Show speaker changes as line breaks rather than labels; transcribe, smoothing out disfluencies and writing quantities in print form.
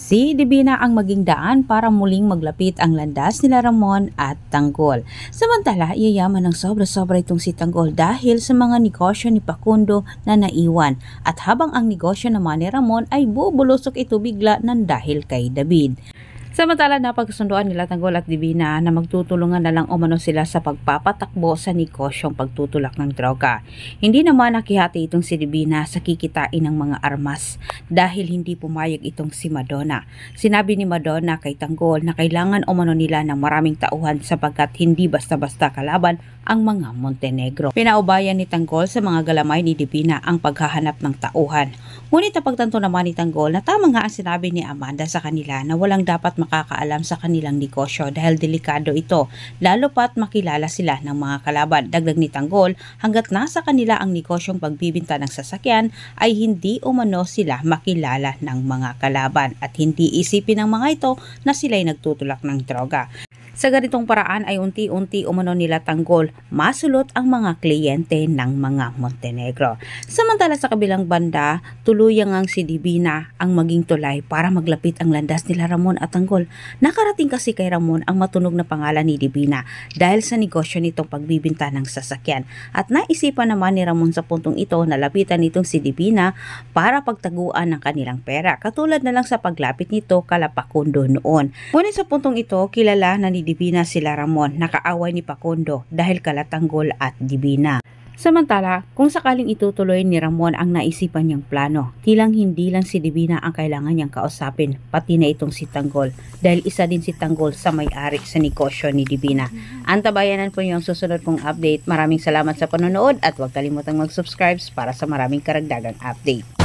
Si Divina ang maging daan para muling maglapit ang landas nila Ramon at Tanggol. Samantala, yayaman ng sobra-sobra itong si Tanggol dahil sa mga negosyo ni Facundo na naiwan. At habang ang negosyo naman ni Ramon ay bubulusok ito bigla ng dahil kay David. Samantala, napagsunduan nila Tanggol at Divina na magtutulungan na lang umano sila sa pagpapatakbo sa negosyong pagtutulak ng droga. Hindi naman nakihati itong si Divina sa kikitain ng mga armas dahil hindi pumayag itong si Madonna. Sinabi ni Madonna kay Tanggol na kailangan umano nila ng maraming tauhan sapagkat hindi basta-basta kalaban ang mga Montenegro. Pinaubayan ni Tanggol sa mga galamay ni Divina ang paghahanap ng tauhan. Ngunit napagtanto naman ni Tanggol na tama nga ang sinabi ni Amanda sa kanila na walang dapat makakaalam sa kanilang negosyo dahil delikado ito, lalo pat makilala sila ng mga kalaban. Dagdag ni Tanggol, hanggat nasa kanila ang negosyong pagbibinta ng sasakyan ay hindi umano sila makilala ng mga kalaban at hindi isipin ng mga ito na sila'y nagtutulak ng droga. Sa ganitong paraan ay unti-unti umano nila Tanggol masulot ang mga kliyente ng mga Montenegro. Samantala sa kabilang banda, tuluyang ang si Divina ang maging tulay para maglapit ang landas nila Ramon at Tanggol. Nakarating kasi kay Ramon ang matunog na pangalan ni Divina dahil sa negosyo nitong pagbibinta ng sasakyan. At naisipan naman ni Ramon sa puntong ito na lapitan nitong si Divina para pagtaguan ng kanilang pera. Katulad na lang sa paglapit nito kala Facundo noon. Ngunit sa puntong ito, kilala na ni Divina sila Ramon, nakaaway ni Facundo dahil kala Tanggol at Divina. Samantala, kung sakaling itutuloy ni Ramon ang naisipan niyang plano, tilang hindi lang si Divina ang kailangan niyang kausapin, pati na itong si Tanggol dahil isa din si Tanggol sa may-ari sa negosyo ni Divina. Antabayanan po niyo ang susunod kong update. Maraming salamat sa panonood at huwag kalimutang mag-subscribe para sa maraming karagdagang update.